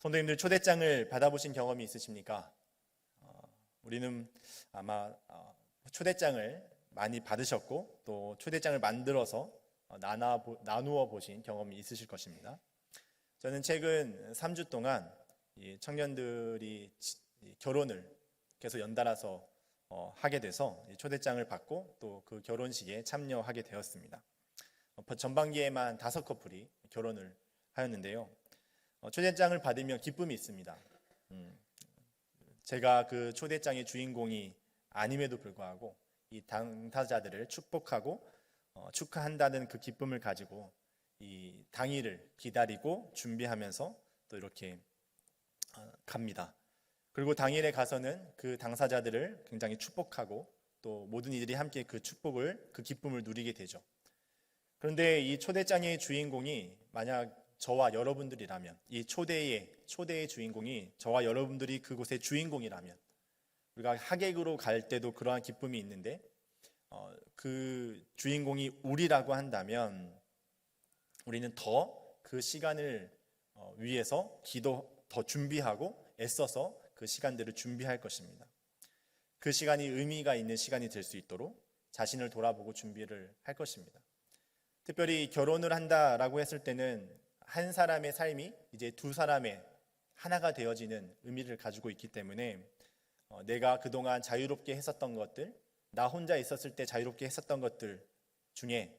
성도님들 초대장을 받아보신 경험이 있으십니까? 우리는 아마 초대장을 많이 받으셨고 또 초대장을 만들어서 나누어 보신 경험이 있으실 것입니다. 저는 최근 3주 동안 이 청년들이 결혼을 계속 연달아서 하게 돼서 초대장을 받고 또 그 결혼식에 참여하게 되었습니다. 전반기에만 5커플이 결혼을 하였는데요. 초대장을 받으면 기쁨이 있습니다. 제가 그 초대장의 주인공이 아님에도 불구하고 이 당사자들을 축복하고 축하한다는 그 기쁨을 가지고 이 당일을 기다리고 준비하면서 또 이렇게 갑니다. 그리고 당일에 가서는 그 당사자들을 굉장히 축복하고 또 모든 이들이 함께 그 축복을, 그 기쁨을 누리게 되죠. 그런데 이 초대장의 주인공이 만약 저와 여러분들이라면, 이 초대의 주인공이 저와 여러분들이 그곳의 주인공이라면, 우리가 하객으로 갈 때도 그러한 기쁨이 있는데 그 주인공이 우리라고 한다면 우리는 더 그 시간을 위해서 더 준비하고 애써서 그 시간들을 준비할 것입니다. 그 시간이 의미가 있는 시간이 될 수 있도록 자신을 돌아보고 준비를 할 것입니다. 특별히 결혼을 한다라고 했을 때는 한 사람의 삶이 이제 두 사람의 하나가 되어지는 의미를 가지고 있기 때문에 내가 그동안 자유롭게 했었던 것들, 나 혼자 있었을 때 자유롭게 했었던 것들 중에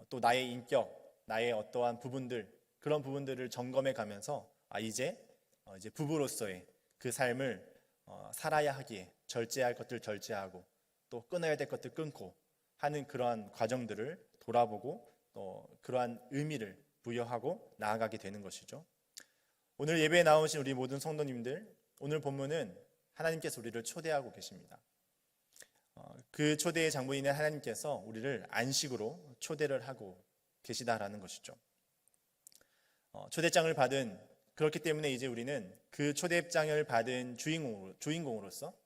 또 나의 인격, 나의 어떠한 부분들, 그런 부분들을 점검해 가면서 이제 부부로서의 그 삶을 살아야 하기에 절제할 것들 절제하고 또 끊어야 될 것들 끊고 하는 그러한 과정들을 돌아보고 또 그러한 의미를 부여하고 나아가게 되는 것이죠. 오늘 예배에 나오신 우리 모든 성도님들, 오늘 본문은 하나님께서 우리를 초대하고 계십니다. 그 초대의 장본인의 하나님께서 우리를 안식으로 초대를 하고 계시다라는 것이죠. 초대장을 받은, 그렇기 때문에 이제 우리는 그 초대장을 받은 주인공으로서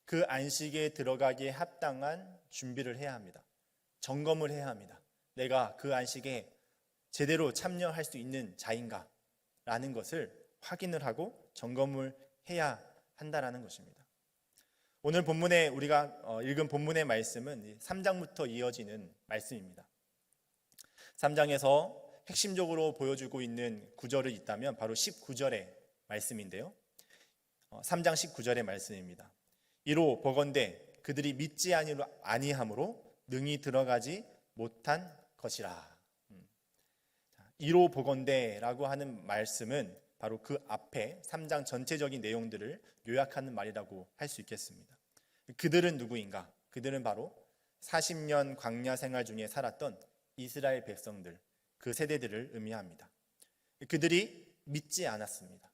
그 안식에 들어가기에 합당한 준비를 해야 합니다. 점검을 해야 합니다. 내가 그 안식에 제대로 참여할 수 있는 자인가 라는 것을 확인을 하고 점검을 해야 한다라는 것입니다. 오늘 본문에 우리가 읽은 본문의 말씀은 3장부터 이어지는 말씀입니다. 3장에서 핵심적으로 보여주고 있는 구절이 있다면 바로 19절의 말씀인데요. 3장 19절의 말씀입니다. 이로 보건대 그들이 믿지 아니함으로 능히 들어가지 못한 것이라. 이로 보건대라고 하는 말씀은 바로 그 앞에 3장 전체적인 내용들을 요약하는 말이라고 할 수 있겠습니다. 그들은 누구인가? 그들은 바로 40년 광야 생활 중에 살았던 이스라엘 백성들, 그 세대들을 의미합니다. 그들이 믿지 않았습니다.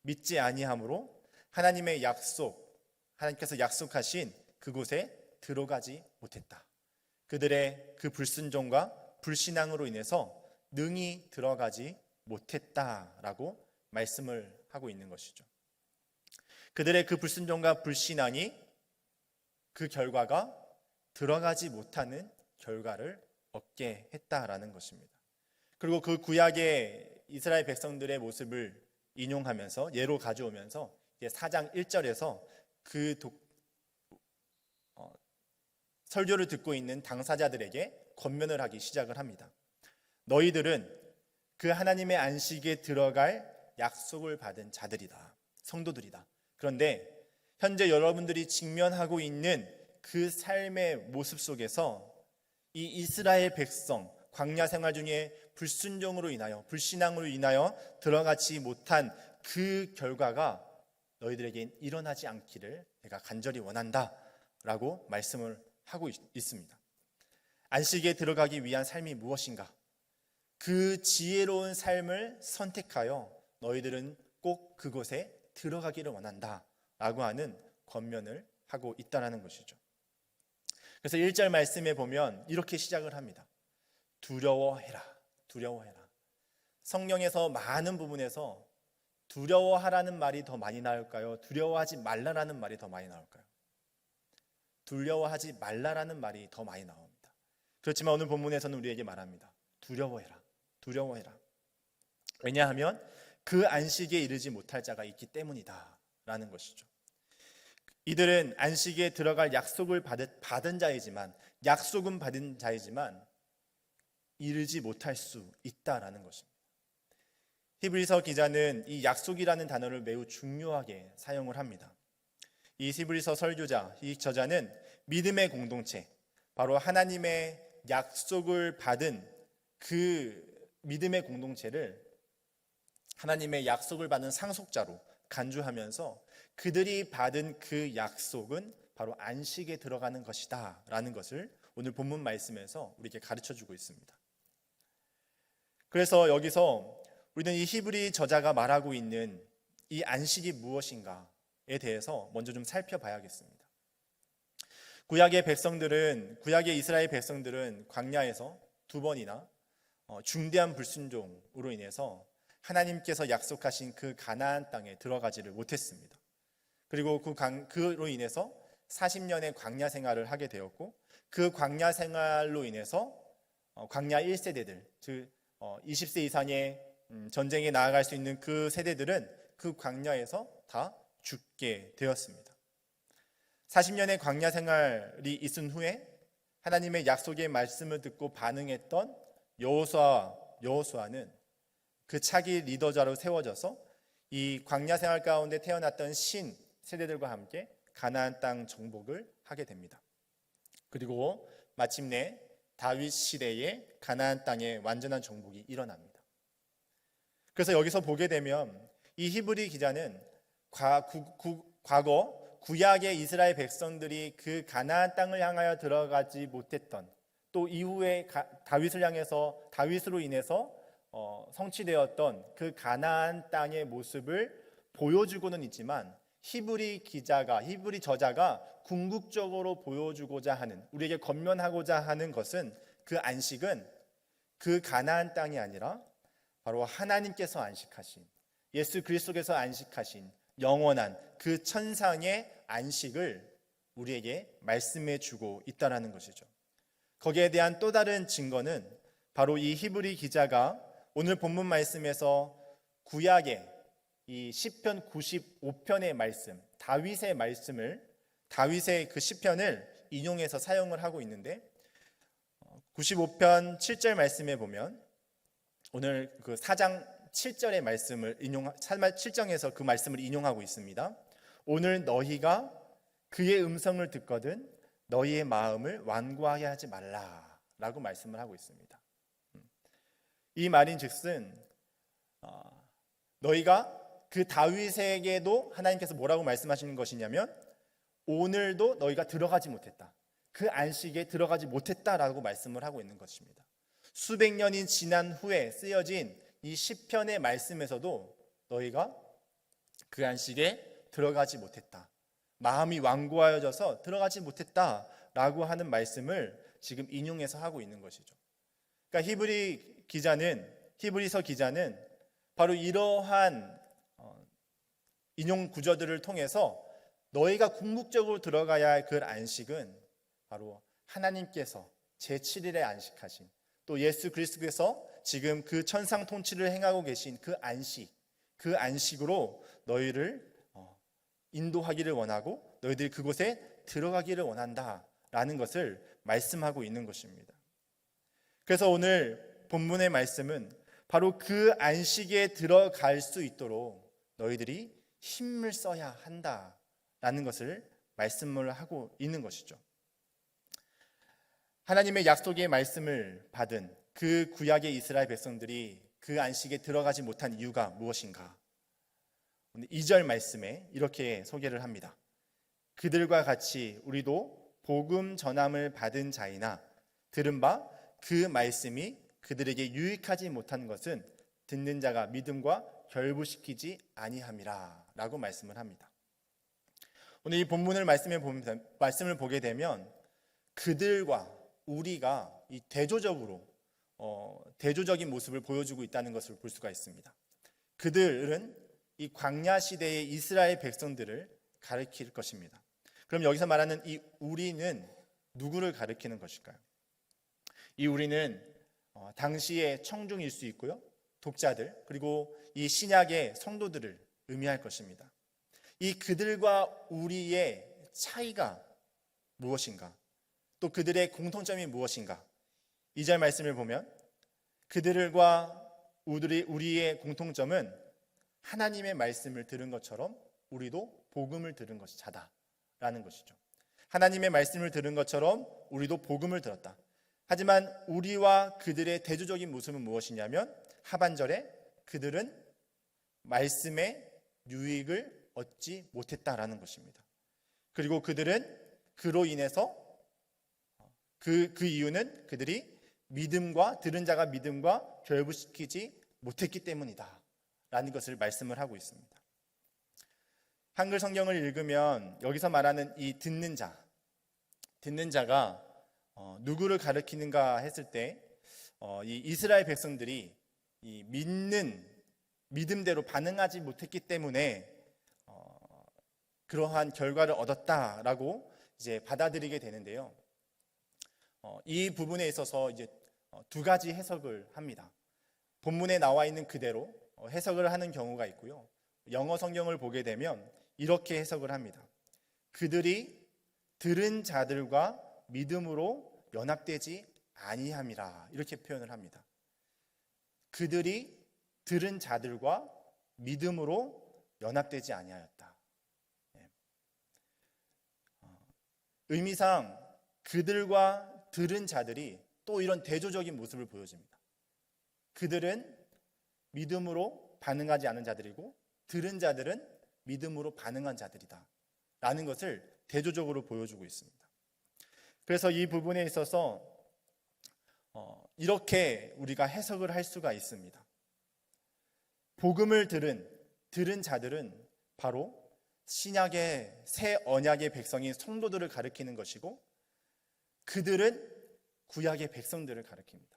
믿지 아니함으로 하나님의 하나님께서 약속하신 그곳에 들어가지 못했다. 그들의 그 불순종과 불신앙으로 인해서 능히 들어가지 못했다라고 말씀을 하고 있는 것이죠. 그들의 그 불순종과 불신앙이 그 결과가 들어가지 못하는 결과를 얻게 했다라는 것입니다. 그리고 그 구약의 이스라엘 백성들의 모습을 인용하면서 예로 가져오면서 4장 1절에서 그 설교를 듣고 있는 당사자들에게 권면을 하기 시작을 합니다. 너희들은 그 하나님의 안식에 들어갈 약속을 받은 자들이다. 성도들이다. 그런데 현재 여러분들이 직면하고 있는 그 삶의 모습 속에서 이 이스라엘 백성, 광야 생활 중에 불순종으로 인하여, 불신앙으로 인하여 들어가지 못한 그 결과가 너희들에게 일어나지 않기를 내가 간절히 원한다 라고 말씀을 하고 있습니다. 안식에 들어가기 위한 삶이 무엇인가? 그 지혜로운 삶을 선택하여 너희들은 꼭 그곳에 들어가기를 원한다 라고 하는 권면을 하고 있다는 것이죠. 그래서 1절 말씀에 보면 이렇게 시작을 합니다. 두려워해라. 두려워해라. 성경에서 많은 부분에서 두려워하라는 말이 더 많이 나올까요? 두려워하지 말라라는 말이 더 많이 나올까요? 두려워하지 말라라는 말이 더 많이 나옵니다. 그렇지만 오늘 본문에서는 우리에게 말합니다. 두려워해라. 두려워해라. 왜냐하면 그 안식에 이르지 못할 자가 있기 때문이다라는 것이죠. 이들은 안식에 들어갈 약속을 받은 자이지만, 약속은 받은 자이지만 이르지 못할 수 있다라는 것입니다. 히브리서 기자는 이 약속이라는 단어를 매우 중요하게 사용을 합니다. 이 히브리서 설교자, 이 저자는 믿음의 공동체, 바로 하나님의 약속을 받은 그 믿음의 공동체를 하나님의 약속을 받은 상속자로 간주하면서 그들이 받은 그 약속은 바로 안식에 들어가는 것이다 라는 것을 오늘 본문 말씀에서 우리에게 가르쳐주고 있습니다. 그래서 여기서 우리는 이 히브리 저자가 말하고 있는 이 안식이 무엇인가에 대해서 먼저 좀 살펴봐야겠습니다. 구약의 이스라엘 백성들은 광야에서 두 번이나 중대한 불순종으로 인해서 하나님께서 약속하신 그 가나안 땅에 들어가지를 못했습니다. 그리고 그로 인해서 40년의 광야 생활을 하게 되었고, 그 광야 생활로 인해서 광야 1세대들, 즉 20세 이상의 전쟁에 나아갈 수 있는 그 세대들은 그 광야에서 다 죽게 되었습니다. 40년의 광야 생활이 있은 후에 하나님의 약속의 말씀을 듣고 반응했던 여호수아는 그 차기 리더자로 세워져서 이 광야 생활 가운데 태어났던 신 세대들과 함께 가나안 땅 정복을 하게 됩니다. 그리고 마침내 다윗 시대에 가나안 땅의 완전한 정복이 일어납니다. 그래서 여기서 보게 되면 이 히브리 기자는 과거 구약의 이스라엘 백성들이 그 가나안 땅을 향하여 들어가지 못했던, 또 이후에 다윗을 향해서 다윗으로 인해서 성취되었던 그 가나안 땅의 모습을 보여주고는 있지만, 히브리 저자가 궁극적으로 보여주고자 하는, 우리에게 권면하고자 하는 것은, 그 안식은 그 가나안 땅이 아니라 바로 하나님께서 안식하신, 예수 그리스도께서 안식하신 영원한 그 천상의 안식을 우리에게 말씀해 주고 있다라는 것이죠. 거기에 대한 또 다른 증거는 바로 이 히브리 기자가 오늘 본문 말씀에서 구약의 이 시편 95편의 말씀, 다윗의 그 시편을 인용해서 사용을 하고 있는데, 95편 7절 말씀에 보면 오늘 그 4장 7절의 말씀을 7장에서 그 말씀을 인용하고 있습니다. 오늘 너희가 그의 음성을 듣거든 너희의 마음을 완고하게 하지 말라라고 말씀을 하고 있습니다. 이 말인즉슨 너희가 그 다윗에게도 하나님께서 뭐라고 말씀하시는 것이냐면, 오늘도 너희가 들어가지 못했다, 그 안식에 들어가지 못했다라고 말씀을 하고 있는 것입니다. 수백 년이 지난 후에 쓰여진 이 시편의 말씀에서도 너희가 그 안식에 들어가지 못했다, 마음이 완고하여져서 들어가지 못했다라고 하는 말씀을 지금 인용해서 하고 있는 것이죠. 그러니까 히브리서 기자는 바로 이러한 인용 구절들을 통해서 너희가 궁극적으로 들어가야 할 그 안식은 바로 하나님께서 제7일에 안식하신, 또 예수 그리스도께서 지금 그 천상 통치를 행하고 계신 그 안식으로 너희를 인도하기를 원하고 너희들이 그곳에 들어가기를 원한다라는 것을 말씀하고 있는 것입니다. 그래서 오늘 본문의 말씀은 바로 그 안식에 들어갈 수 있도록 너희들이 힘을 써야 한다라는 것을 말씀을 하고 있는 것이죠. 하나님의 약속의 말씀을 받은 그 구약의 이스라엘 백성들이 그 안식에 들어가지 못한 이유가 무엇인가? 2절 말씀에 이렇게 소개를 합니다. 그들과 같이 우리도 복음 전함을 받은 자이나 들은 바 그 말씀이 그들에게 유익하지 못한 것은 듣는 자가 믿음과 결부시키지 아니함이라 라고 말씀을 합니다. 오늘 이 본문을 말씀을 보게 되면 그들과 우리가 이 대조적인 모습을 보여주고 있다는 것을 볼 수가 있습니다. 그들은 이 광야 시대의 이스라엘 백성들을 가리킬 것입니다. 그럼 여기서 말하는 이 우리는 누구를 가리키는 것일까요? 이 우리는 당시의 청중일 수 있고요, 독자들, 그리고 이 신약의 성도들을 의미할 것입니다. 이 그들과 우리의 차이가 무엇인가? 또 그들의 공통점이 무엇인가? 2절 말씀을 보면 그들과 우리의 공통점은 하나님의 말씀을 들은 것처럼 우리도 복음을 들은 것이 자다라는 것이죠. 하나님의 말씀을 들은 것처럼 우리도 복음을 들었다. 하지만 우리와 그들의 대조적인 모습은 무엇이냐면 하반절에 그들은 말씀의 유익을 얻지 못했다라는 것입니다. 그리고 그들은 그로 인해서 그 이유는 그들이 들은 자가 믿음과 결부시키지 못했기 때문이다 라는 것을 말씀을 하고 있습니다. 한글 성경을 읽으면 여기서 말하는 이 듣는 자가 누구를 가리키는가 했을 때 이 이스라엘 백성들이 이 믿음대로 반응하지 못했기 때문에 그러한 결과를 얻었다라고 이제 받아들이게 되는데요. 이 부분에 있어서 이제 두 가지 해석을 합니다. 본문에 나와 있는 그대로 해석을 하는 경우가 있고요. 영어 성경을 보게 되면 이렇게 해석을 합니다. 그들이 들은 자들과 믿음으로 연합되지 아니함이라, 이렇게 표현을 합니다. 그들이 들은 자들과 믿음으로 연합되지 아니하였다. 의미상 그들과 들은 자들이 또 이런 대조적인 모습을 보여줍니다. 그들은 믿음으로 반응하지 않은 자들이고 들은 자들은 믿음으로 반응한 자들이다 라는 것을 대조적으로 보여주고 있습니다. 그래서 이 부분에 있어서 이렇게 우리가 해석을 할 수가 있습니다. 복음을 들은 자들은 바로 신약의 새 언약의 백성인 성도들을 가리키는 것이고 그들은 구약의 백성들을 가리킵니다.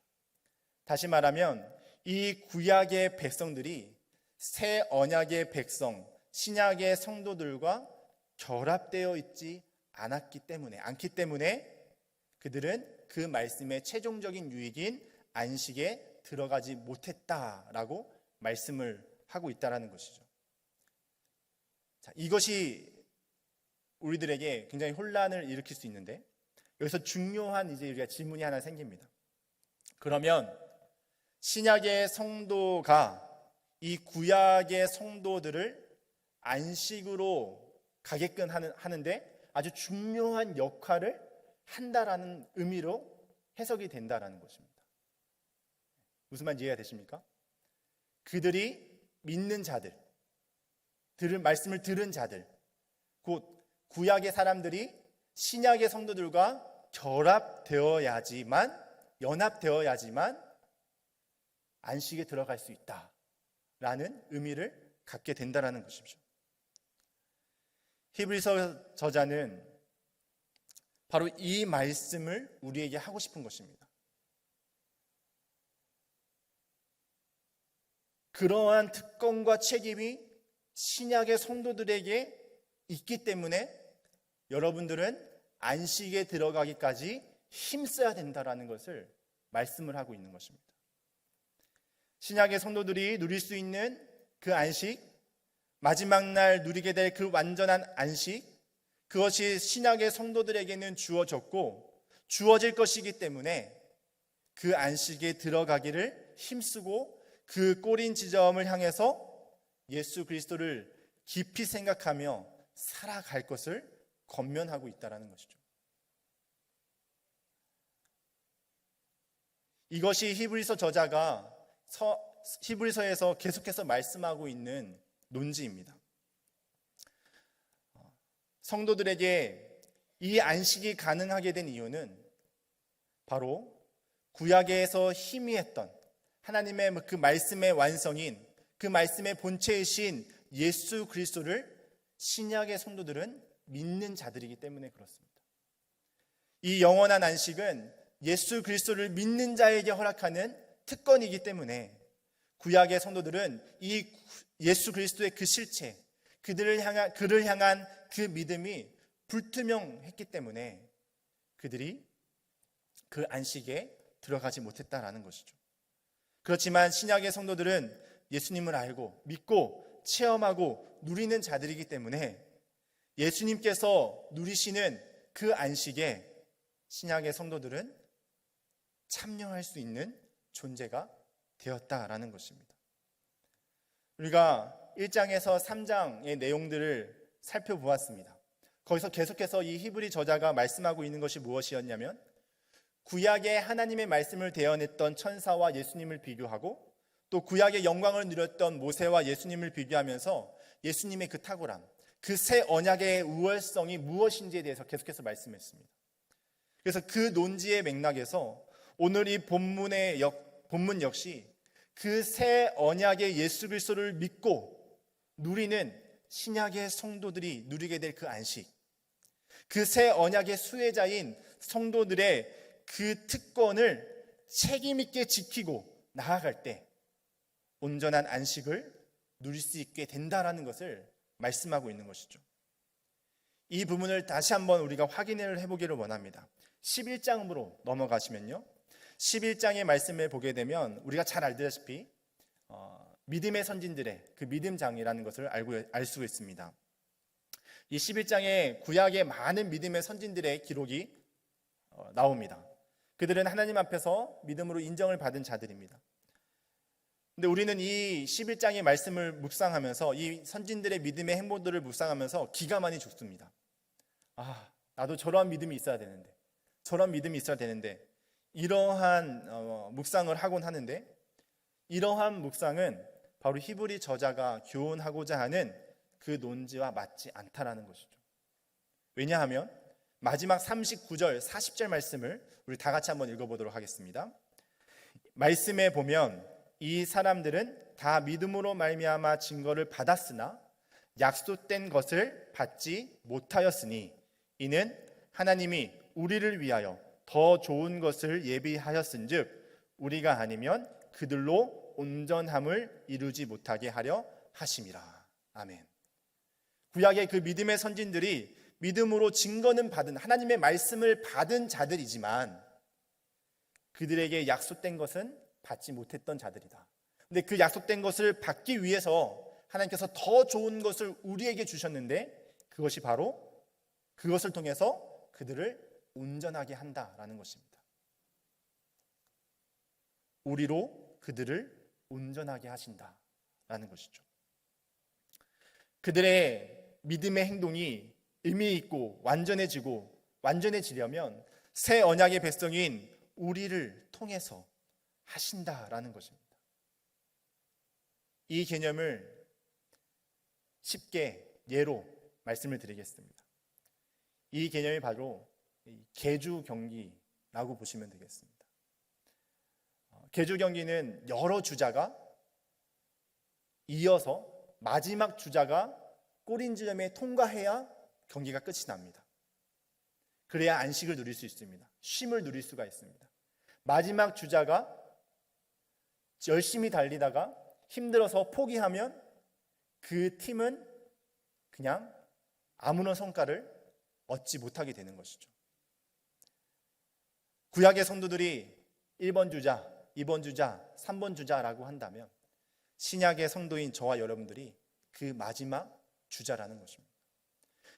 다시 말하면 이 구약의 백성들이 새 언약의 백성, 신약의 성도들과 결합되어 있지 않기 때문에 그들은 그 말씀의 최종적인 유익인 안식에 들어가지 못했다라고 말씀을 하고 있다라는 것이죠. 자, 이것이 우리들에게 굉장히 혼란을 일으킬 수 있는데 여기서 중요한 이제 우리가 질문이 하나 생깁니다. 그러면 신약의 성도가 이 구약의 성도들을 안식으로 가게끔 하는데 아주 중요한 역할을 한다라는 의미로 해석이 된다라는 것입니다. 무슨 말인지 이해가 되십니까? 그들이 믿는 자들, 말씀을 들은 자들, 곧 구약의 사람들이 신약의 성도들과 연합되어야지만 안식에 들어갈 수 있다라는 의미를 갖게 된다라는 것이죠. 히브리서 저자는 바로 이 말씀을 우리에게 하고 싶은 것입니다. 그러한 특권과 책임이 신약의 성도들에게 있기 때문에 여러분들은 안식에 들어가기까지 힘써야 된다라는 것을 말씀을 하고 있는 것입니다. 신약의 성도들이 누릴 수 있는 그 안식, 마지막 날 누리게 될 그 완전한 안식, 그것이 신약의 성도들에게는 주어졌고 주어질 것이기 때문에 그 안식에 들어가기를 힘쓰고 그 꼬린 지점을 향해서 예수 그리스도를 깊이 생각하며 살아갈 것을 권면하고 있다는 것이죠. 이것이 히브리서 저자가 히브리서에서 계속해서 말씀하고 있는 논지입니다. 성도들에게 이 안식이 가능하게 된 이유는 바로 구약에서 희미했던 하나님의 그 말씀의 완성인 그 말씀의 본체이신 예수 그리스도를 신약의 성도들은 믿는 자들이기 때문에 그렇습니다. 이 영원한 안식은 예수 그리스도를 믿는 자에게 허락하는 특권이기 때문에 구약의 성도들은 이 예수 그리스도의 그 실체, 그를 향한 그 믿음이 불투명했기 때문에 그들이 그 안식에 들어가지 못했다라는 것이죠. 그렇지만 신약의 성도들은 예수님을 알고 믿고 체험하고 누리는 자들이기 때문에 예수님께서 누리시는 그 안식에 신약의 성도들은 참여할 수 있는 존재가 되었다라는 것입니다. 우리가 1장에서 3장의 내용들을 살펴보았습니다. 거기서 계속해서 이 히브리 저자가 말씀하고 있는 것이 무엇이었냐면 구약의 하나님의 말씀을 대언했던 천사와 예수님을 비교하고 또 구약의 영광을 누렸던 모세와 예수님을 비교하면서 예수님의 그 탁월함, 그 새 언약의 우월성이 무엇인지에 대해서 계속해서 말씀했습니다. 그래서 그 논지의 맥락에서 오늘 이 본문 역시 그 새 언약의 예수 그리스도를 믿고 누리는 신약의 성도들이 누리게 될 그 안식, 그 새 언약의 수혜자인 성도들의 그 특권을 책임 있게 지키고 나아갈 때 온전한 안식을 누릴 수 있게 된다라는 것을 말씀하고 있는 것이죠. 이 부분을 다시 한번 우리가 확인을 해보기를 원합니다. 11장으로 넘어가시면요, 11장의 말씀을 보게 되면 우리가 잘 알다시피 믿음의 선진들의 그 믿음장이라는 것을 알 수 있습니다. 이 11장에 구약의 많은 믿음의 선진들의 기록이 나옵니다. 그들은 하나님 앞에서 믿음으로 인정을 받은 자들입니다. 근데 우리는 이 11장의 말씀을 묵상하면서 이 선진들의 믿음의 행보들을 묵상하면서 기가 많이 죽습니다. 나도 저러한 믿음이 있어야 되는데, 저런 믿음이 있어야 되는데, 이러한 묵상을 하곤 하는데, 이러한 묵상은 바로 히브리 저자가 교훈하고자 하는 그 논지와 맞지 않다라는 것이죠. 왜냐하면 마지막 39절, 40절 말씀을 우리 다 같이 한번 읽어보도록 하겠습니다. 말씀에 보면 이 사람들은 다 믿음으로 말미암아 증거를 받았으나 약속된 것을 받지 못하였으니 이는 하나님이 우리를 위하여 더 좋은 것을 예비하였은즉 우리가 아니면 그들로 온전함을 이루지 못하게 하려 하심이라. 아멘. 구약의 그 믿음의 선진들이 믿음으로 증거는 받은, 하나님의 말씀을 받은 자들이지만 그들에게 약속된 것은 받지 못했던 자들이다. 근데 그 약속된 것을 받기 위해서 하나님께서 더 좋은 것을 우리에게 주셨는데 그것이 바로 그것을 통해서 그들을 온전하게 한다라는 것입니다. 우리로 그들을 온전하게 하신다라는 것이죠. 그들의 믿음의 행동이 의미 있고 완전해지려면 새 언약의 백성인 우리를 통해서 하신다라는 것입니다. 이 개념을 쉽게 예로 말씀을 드리겠습니다. 이 개념이 바로 계주 경기라고 보시면 되겠습니다. 계주 경기는 여러 주자가 이어서 마지막 주자가 골인 지점에 통과해야 경기가 끝이 납니다. 그래야 안식을 누릴 수 있습니다. 쉼을 누릴 수가 있습니다. 마지막 주자가 열심히 달리다가 힘들어서 포기하면 그 팀은 그냥 아무런 성과를 얻지 못하게 되는 것이죠. 구약의 성도들이 1번 주자, 2번 주자, 3번 주자라고 한다면 신약의 성도인 저와 여러분들이 그 마지막 주자라는 것입니다.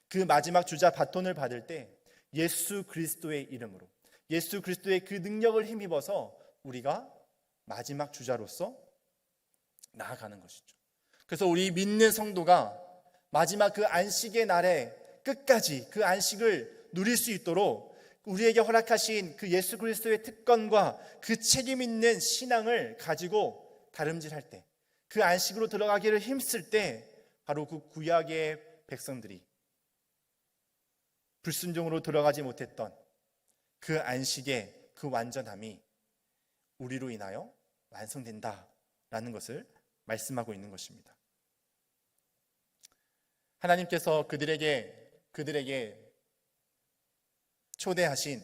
그 마지막 주자 바톤을 받을 때 예수 그리스도의 이름으로, 예수 그리스도의 그 능력을 힘입어서 우리가 마지막 주자로서 나아가는 것이죠. 그래서 우리 믿는 성도가 마지막 그 안식의 날에 끝까지 그 안식을 누릴 수 있도록 우리에게 허락하신 그 예수 그리스도의 특권과 그 책임 있는 신앙을 가지고 다름질할 때, 그 안식으로 들어가기를 힘쓸 때 바로 그 구약의 백성들이 불순종으로 들어가지 못했던 그 안식의 그 완전함이 우리로 인하여 완성된다라는 것을 말씀하고 있는 것입니다. 하나님께서 그들에게 초대하신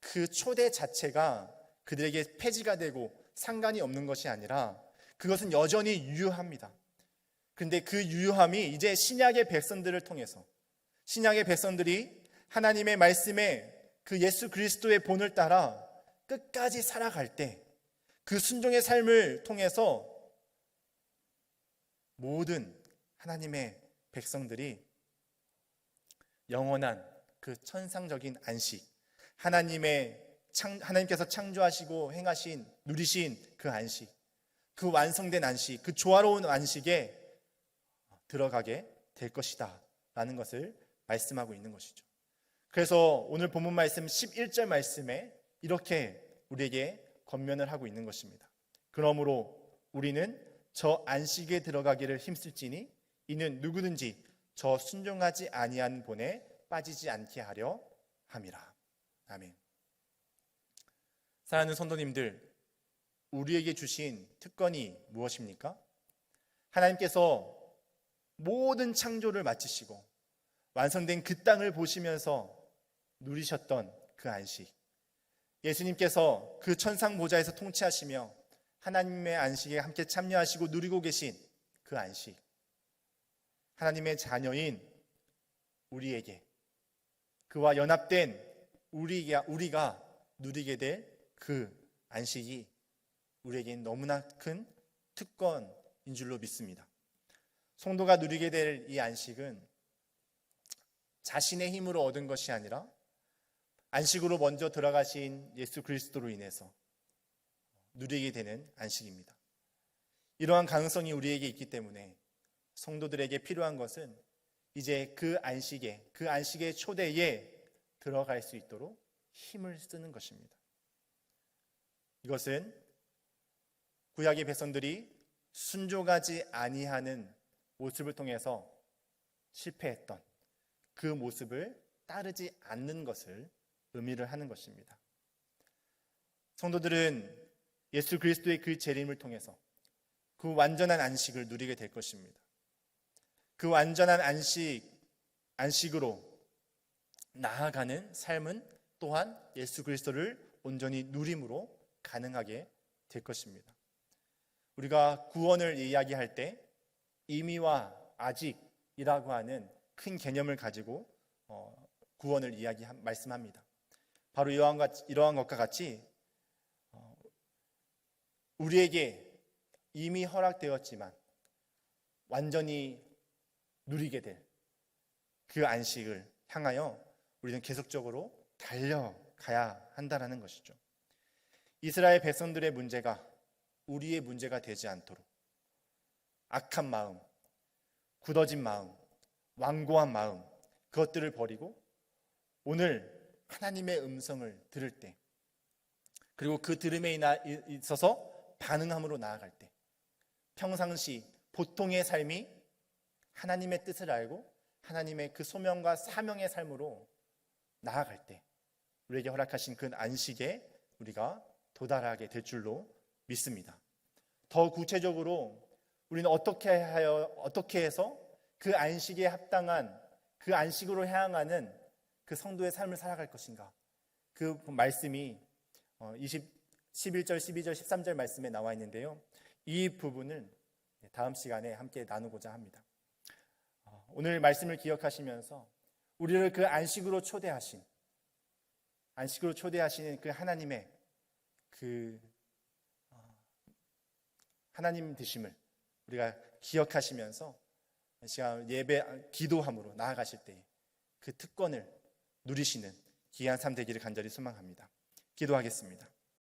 그 초대 자체가 그들에게 폐지가 되고 상관이 없는 것이 아니라 그것은 여전히 유효합니다. 그런데 그 유효함이 이제 신약의 백성들을 통해서, 신약의 백성들이 하나님의 말씀에 그 예수 그리스도의 본을 따라 끝까지 살아갈 때 그 순종의 삶을 통해서 모든 하나님의 백성들이 영원한 그 천상적인 안식, 하나님께서 창조하시고 행하신, 누리신 그 안식, 그 완성된 안식, 그 조화로운 안식에 들어가게 될 것이다 라는 것을 말씀하고 있는 것이죠. 그래서 오늘 본문 말씀 11절 말씀에 이렇게 우리에게 권면을 하고 있는 것입니다. 그러므로 우리는 저 안식에 들어가기를 힘쓸지니 이는 누구든지 저 순종하지 아니한 본에 빠지지 않게 하려 함이라. 아멘. 사랑하는 성도님들, 우리에게 주신 특권이 무엇입니까? 하나님께서 모든 창조를 마치시고 완성된 그 땅을 보시면서 누리셨던 그 안식, 예수님께서 그 천상 보좌에서 통치하시며 하나님의 안식에 함께 참여하시고 누리고 계신 그 안식, 하나님의 자녀인 우리에게, 그와 연합된 우리가 누리게 될 그 안식이 우리에겐 너무나 큰 특권인 줄로 믿습니다. 성도가 누리게 될 이 안식은 자신의 힘으로 얻은 것이 아니라 안식으로 먼저 들어가신 예수 그리스도로 인해서 누리게 되는 안식입니다. 이러한 가능성이 우리에게 있기 때문에 성도들에게 필요한 것은 이제 그 안식의 초대에 들어갈 수 있도록 힘을 쓰는 것입니다. 이것은 구약의 백성들이 순종하지 아니하는 모습을 통해서 실패했던 그 모습을 따르지 않는 것을 의미를 하는 것입니다. 성도들은 예수 그리스도의 그 재림을 통해서 그 완전한 안식을 누리게 될 것입니다. 그 완전한 안식으로 나아가는 삶은 또한 예수 그리스도를 온전히 누림으로 가능하게 될 것입니다. 우리가 구원을 이야기할 때 이미와 아직이라고 하는 큰 개념을 가지고 구원을 말씀합니다. 바로 이러한 것과 같이 우리에게 이미 허락되었지만 완전히 누리게 될 그 안식을 향하여 우리는 계속적으로 달려가야 한다는 것이죠. 이스라엘 백성들의 문제가 우리의 문제가 되지 않도록 악한 마음, 굳어진 마음, 완고한 마음, 그것들을 버리고 오늘 하나님의 음성을 들을 때, 그리고 그 들음에 있어서 반응함으로 나아갈 때, 평상시 보통의 삶이 하나님의 뜻을 알고 하나님의 그 소명과 사명의 삶으로 나아갈 때 우리에게 허락하신 그 안식에 우리가 도달하게 될 줄로 믿습니다. 더 구체적으로 우리는 어떻게 해서 그 안식에 합당한, 그 안식으로 향하는 그 성도의 삶을 살아갈 것인가? 그 말씀이 11절, 12절, 13절 말씀에 나와 있는데요. 이 부분을 다음 시간에 함께 나누고자 합니다. 오늘 말씀을 기억하시면서 우리를 그 안식으로 초대하시는 그 하나님의 그 하나님 되심을 우리가 기억하시면서 시간 예배 기도함으로 나아가실 때 그 특권을 누리시는 귀한 삶 되기를 간절히 소망합니다. 기도하겠습니다.